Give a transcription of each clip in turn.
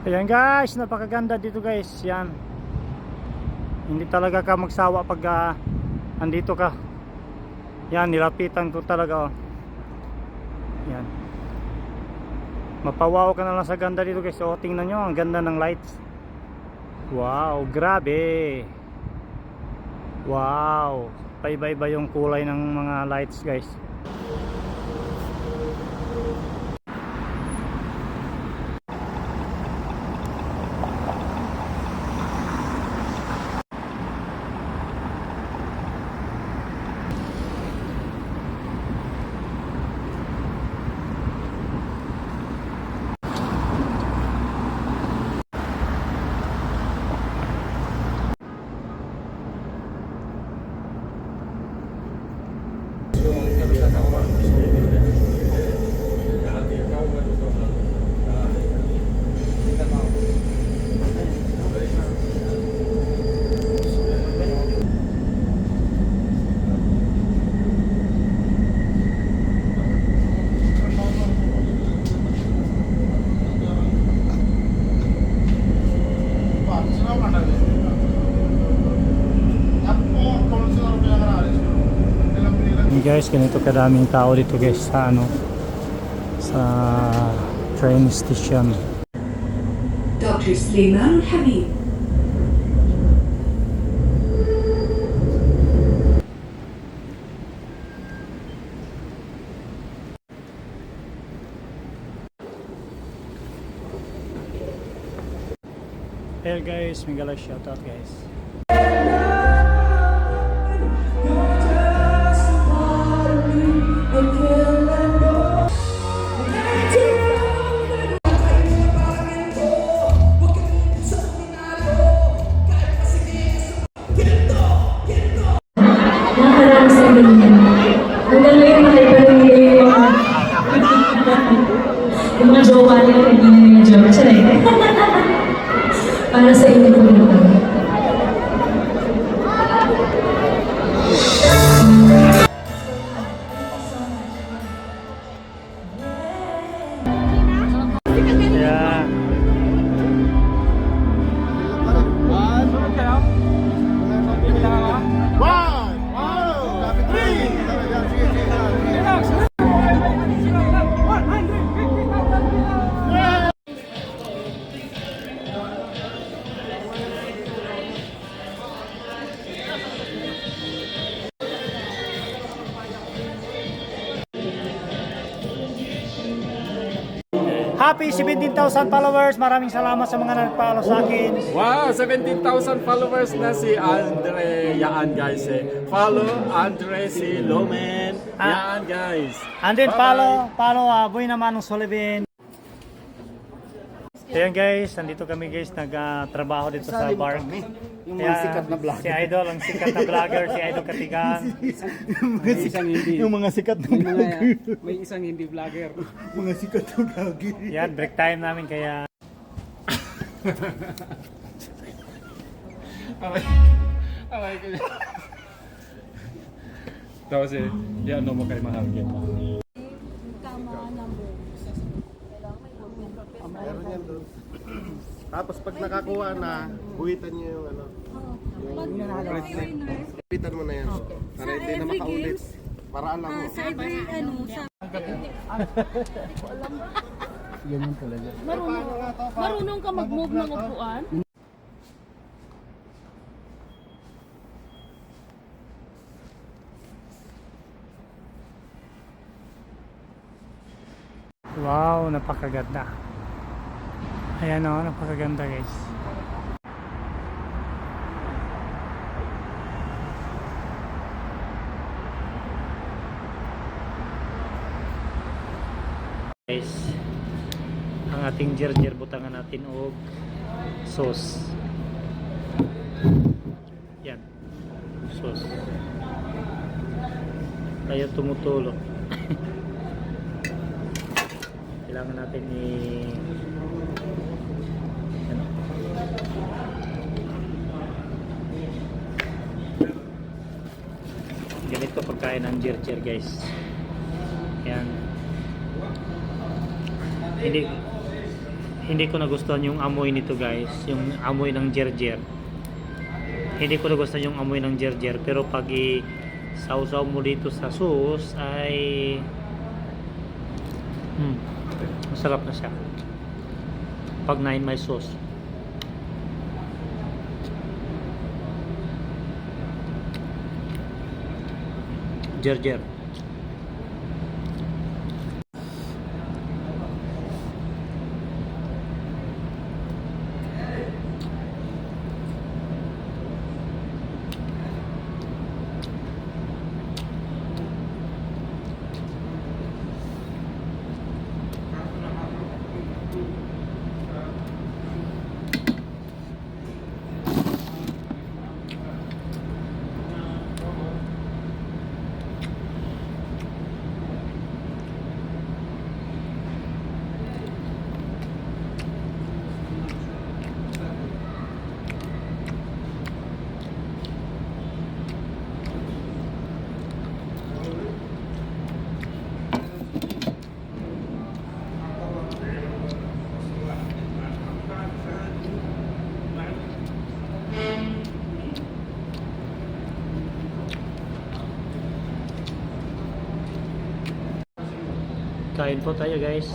Ayan guys, napakaganda dito guys. Yan. Hindi talaga ka magsawa pag andito ka. Yan, nilapitan ko talaga oh. Yan. Mapawaw ka na lang sa ganda dito guys. Oh, tingnan nyo, ang ganda ng lights. Wow, grabe. Wow. Paiba-iba yung kulay ng mga lights guys. Guys, ganito kadaming tao dito guys sa sa train station. Dr. Sliman Habib. Hey guys, Mingala shoutout guys. Hanggang ngayon nakaiparin yung mga jowa nila, hindi na yung jowa. Siya para sa inyo po naman. Happy 17,000 followers. Maraming salamat sa mga nag-follow sa akin. Wow, 17,000 followers na si Andre. Yan guys eh. Follow Andre si Lomen. Yan guys. And then follow Boy naman ng Solivin. Ayan guys, nandito kami guys, nagtrabaho dito sa bar. Yung mga sikat na vlogger. Si Idol, ang sikat na vlogger, si Idol Katigan. Yung mga sikat na vlogger. May isang hindi vlogger. Mga sikat na vlogger. Yan, break time namin kaya. Alay ko. Tapos eh, yan mo kay mahagin mo. Meron yan doon. Tapos pag nakakuha na, buwitan niyo yung ano. Buwitan mo na yan. Para hindi na makaulit. Para alam mo. Sa every sa Ganyan talaga. marunong ka mag-move ng upuan? Wow, napakaganda. Ayan o, napakaganda guys. Guys, ang ating jerjer butangan natin og sauce. Yan, sauce. Tayo tumutulo. Kailangan natin ano? Ganito pagkain ng jerjer guys. Yan. hindi ko nagustuhan yung amoy nito guys, yung amoy ng jerjer. Hindi ko nagustuhan yung amoy ng jerjer, pero pag i-sausaw mo dito sa sauce ay masarap na siya pag may sauce. Jerjer. Kain po tayo guys.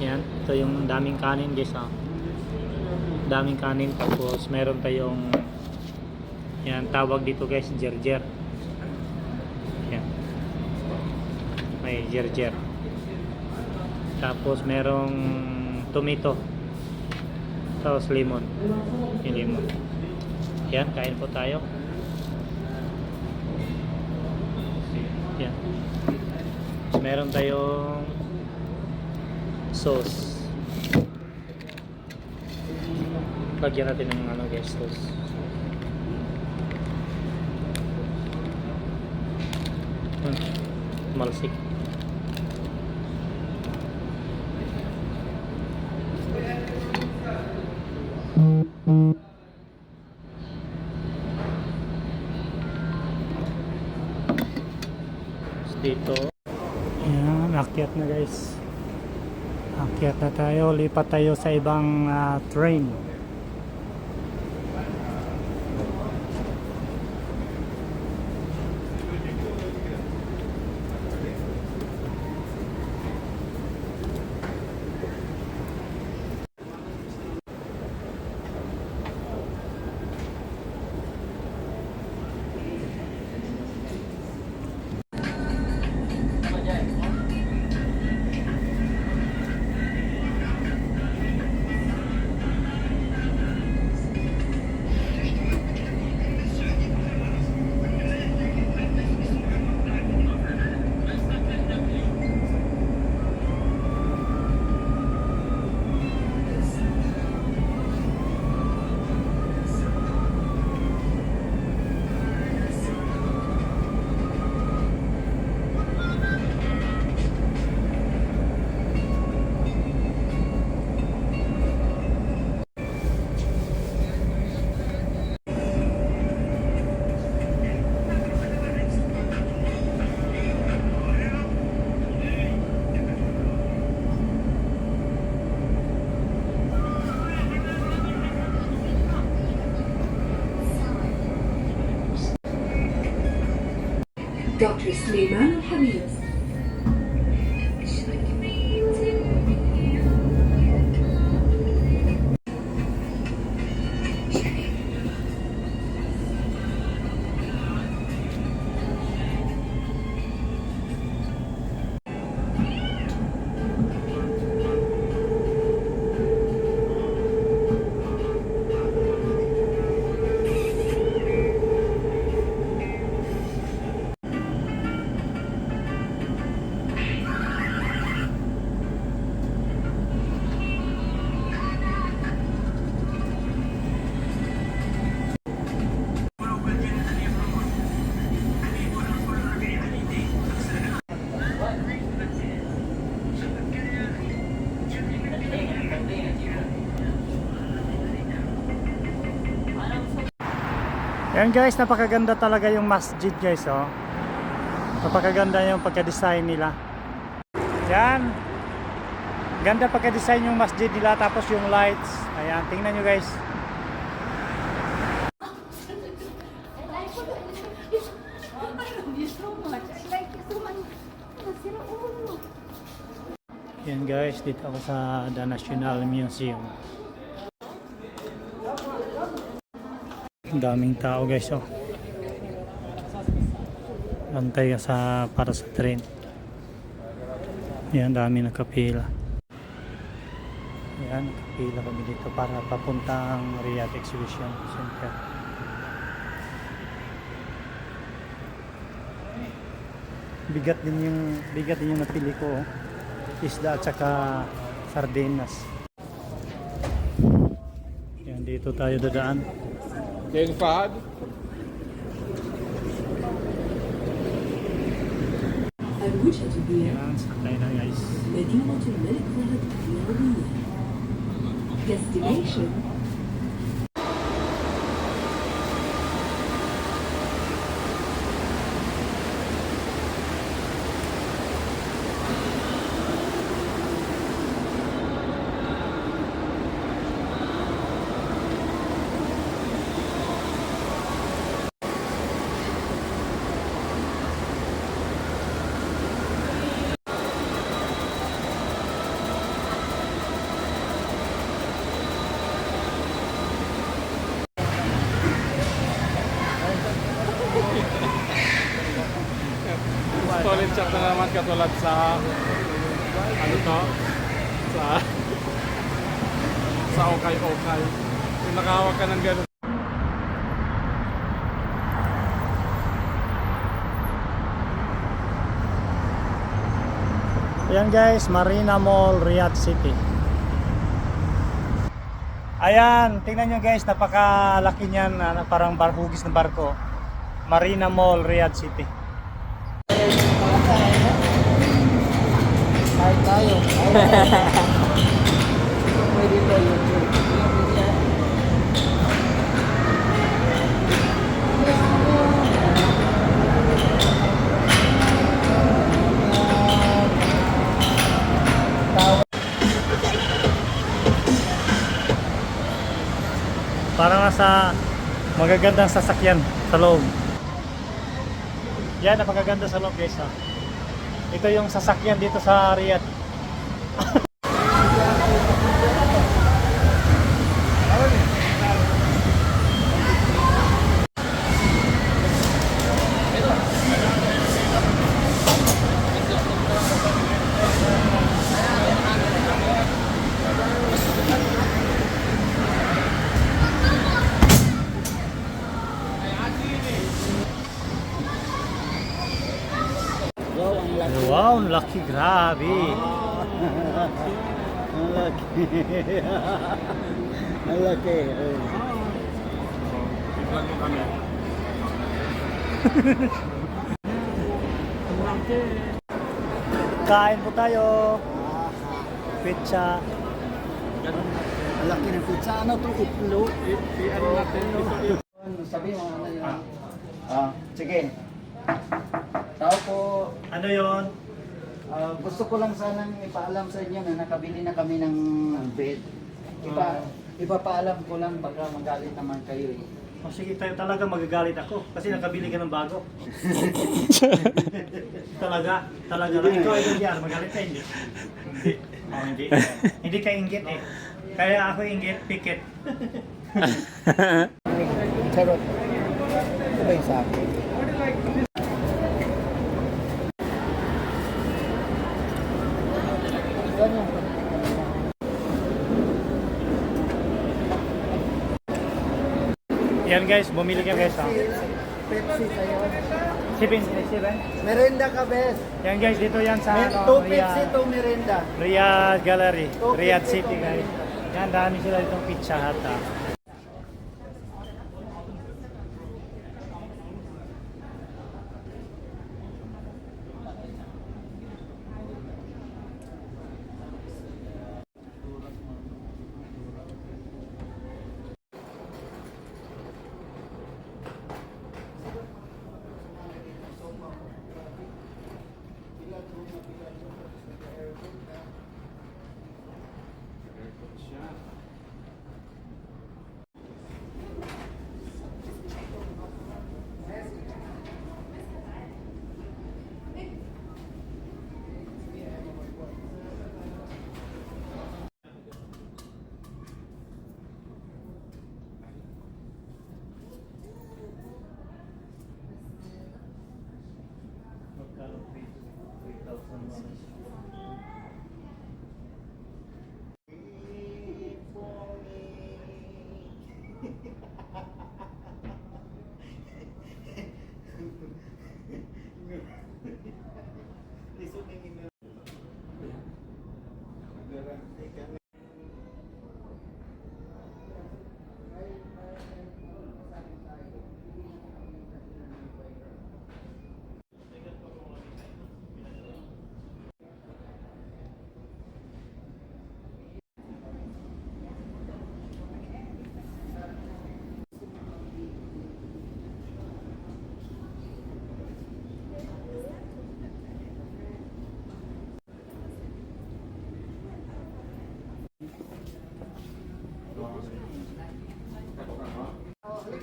Yan, ito yung daming kanin guys ha. Daming kanin, tapos meron tayong yan, tawag dito guys, jerjer. Yan. May jerjer. Tapos merong tomato. Tapos lemon. Yung lemon. Yan, kain po tayo. Yan. Meron tayong sauce. Lagyan natin ng ano guys, sauce. Malsik. Dito. Yan, akyat na guys. Akyat na tayo, lipat tayo sa ibang train. Dr. Sleiman Al-Hamid. Yan guys, napakaganda talaga yung masjid guys, oh. Napakaganda yung pagka-design nila. Yan. Ganda pagka-design yung masjid nila, tapos yung lights. Ayan, tingnan nyo guys. Yan guys, dito ako sa The National Museum. Ang daming tao guys, oh. Bantay sa para sa train. Yan, dami nakapila. Yan, nakapila kami dito para papuntang Riyadh Exhibition Center. Bigat din yung napili ko, oh. Isda at saka sardinas. Yan, dito tayo dadaan. King Fahad. الوجهة هي Yan, sakay na guys. مدينة الملك فهد الرياضية. Destination Solid check na naman katulad sa ano to? Sa okay. Kung nakahawak ka ng ganun. Ayan guys, Marina Mall, Riyadh City. Ayan, tingnan nyo guys, napakalaki niyan, parang hugis ng barko. Marina Mall, Riyadh City. Parang nasa magagandang sasakyan sa loob. Yan, napakaganda sa loob guys, ha. Ito yung sasakyan dito sa Riyadh. Wow, ang laki, grabe. Ang laki. Ang laki. Tignan mo kami. Kain po tayo. Pizza. Ang laki ng pizza. Ano to? Itlog? I-ano natin ito. Sabi mo ano yun? Sige. Tao po. Ano yon? Gusto ko lang sanang ipaalam sa inyo na nakabili na kami ng bed. Ipapaalam ko lang baka magalit naman kayo eh. O sige, tayo talaga magagalit ako kasi nakabili ka ng bago. Talaga lang. Ikaw ay nangyari, magalit ka hindi. Hindi. Oh, hindi. Hindi ka inggit eh. Kaya ako inggit, pikit. Charot. Ito ba yung sa akin? Yan guys, bumili ka guys, ha. Pepsi sa'yo. 7. Merenda ka, best. Yan guys, dito yan sa Two Pepsi, two merenda. Riyadh Gallery, Okay, Riyadh okay, City okay. guys. Yan, dami sila ditong Pizza Hut, ha.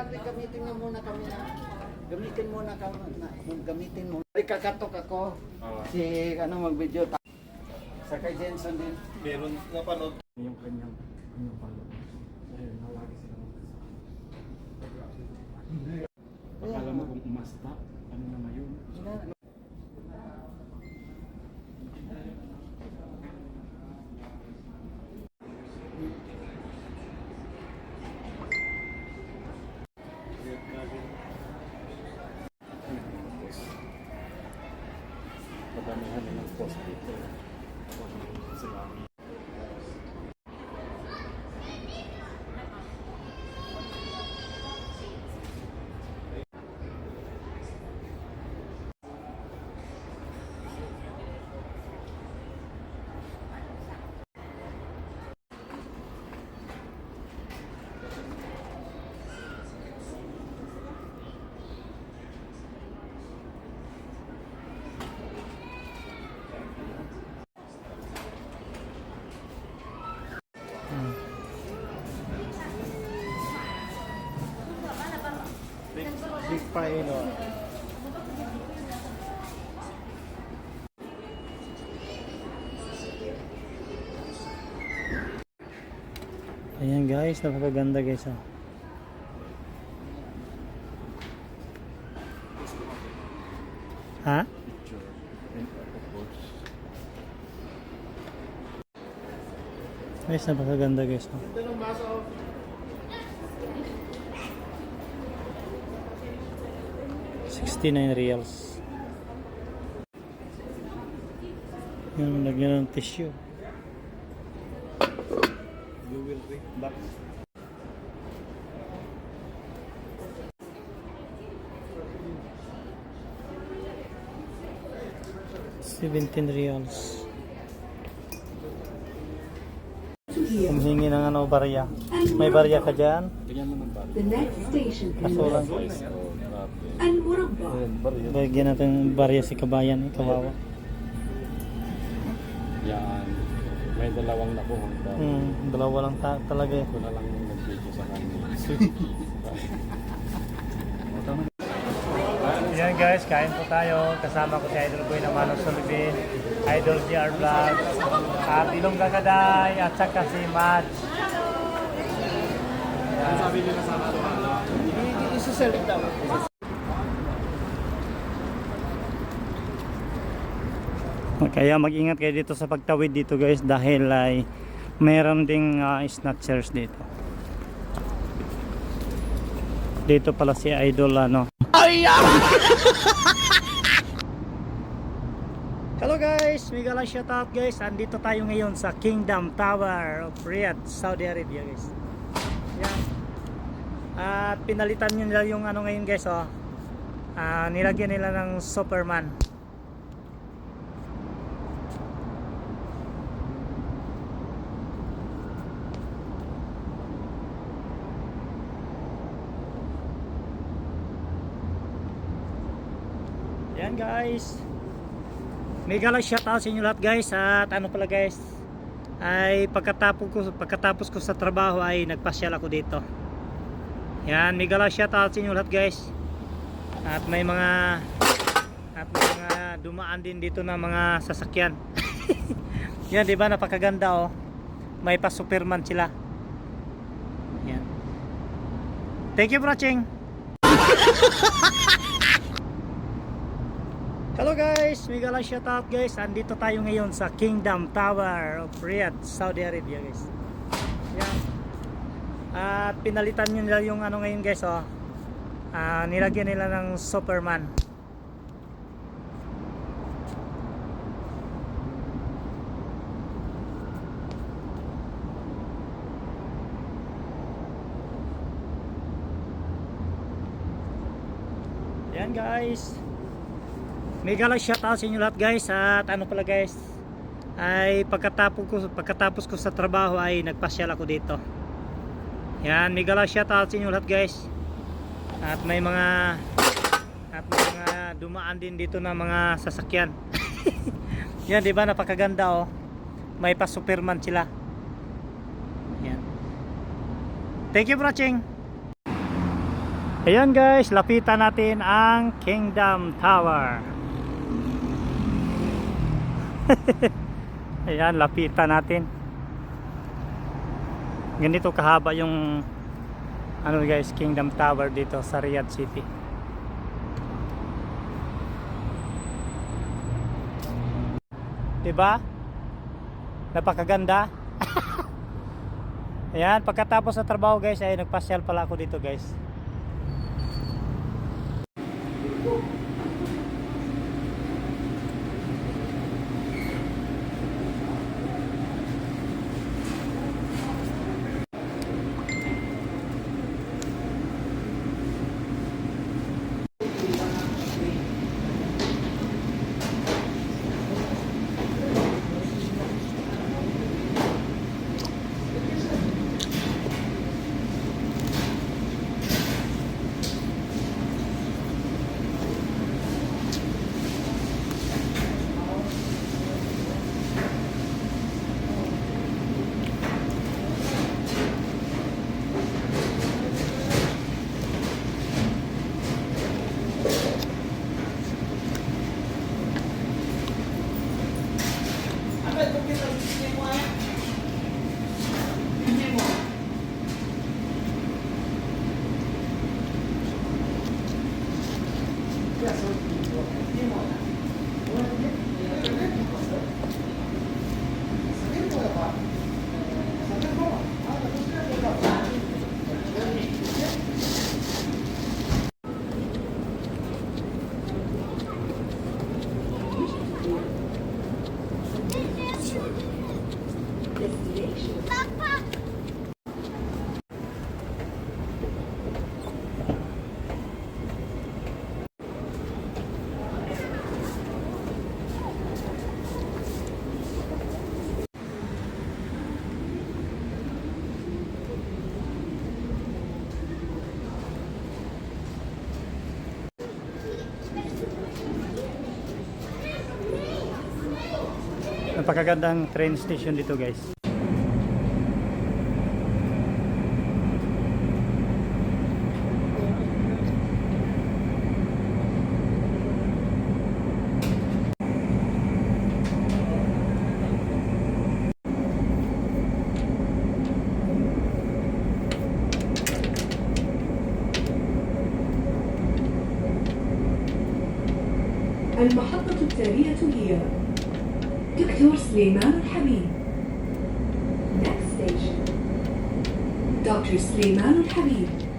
importante gamitin mo muna kami na. Gamitin muna kami na. Gamitin mo. Kakatok ako. Si mag-video. Sa kay Jensen din. Meron napanood. Yung kanyang followers. Ayun, nawagi sila. Akala mo kung umasta, ano na ngayon? Padamihan na ng post dito. Sila. Big pie, no? Ayan guys, napakaganda guys. Oh. Ha? Guys, napakaganda guys. Oh. $69. Yung lagyan ng tissue. You will read back. $17. To here. Humingi ng barya. May barya ka dyan? Tingnan mo ng bari. The next station Kaso lang. is Oh, grabe. Almorabat. Bagyan natin ng barya si kabayan. Kawawa. Yan. May dalawang nakuhang daw. Dalawa lang talaga eh. Ako na lang yung nag-video sa kanya. Yan guys, kain po tayo. Kasama ko si Idol Boy na Manong Solibin, Idol GR Vlog, at Ilong Gagaday, at saka si Mad. Ano sabi nila sa ano? Isuselect daw. Kaya mag-ingat kayo dito sa pagtawid dito guys dahil ay mayroon ding snatchers dito. Dito pala si Idol ano. Hello guys, mega shoutout guys. Andito tayo ngayon sa Kingdom Tower of Riyadh, Saudi Arabia guys. Yan. At pinalitan nila yung ano ngayon guys oh. Nilagyan nila ng Superman. Yan guys. Mega shoutout sa inyo lahat guys. At ano pala guys, ay pagkatapos ko sa trabaho ay nagpasyal ako dito. Yan, mega shoutout sa inyo lahat guys. At may mga dumaan din dito na mga sasakyan. Yan, di ba napakaganda oh. May pa Superman sila. Yan. Thank you for watching. Hello guys, mega shoutout guys. Andito tayo ngayon sa Kingdom Tower of Riyadh, Saudi Arabia guys. Yan. At pinalitan nila yung ano ngayon guys oh. Nilagyan nila ng Superman. Yan guys. Mega shoutout sa inyo lahat guys. At ano pala guys, ay pagkatapos ko sa trabaho ay nagpasyal ako dito. Yan, mega shoutout sa inyo lahat guys. At may mga dumaan din dito na mga sasakyan. Yan, di ba napakaganda oh. May pa Superman sila. Yan. Thank you for watching. Ayan guys, lapitan natin ang Kingdom Tower. Ayan, lapitan natin. Ganito kahaba yung ano guys, Kingdom Tower dito sa Riyadh City. Diba? Napakaganda. Ayan, pagkatapos sa trabaho guys, ay nagpasyal pala ako dito guys. Napakagandang train station dito guys. المحطة التالية هي دكتور سليمان الحبيب. Next station Dr. سليمان الحبيب.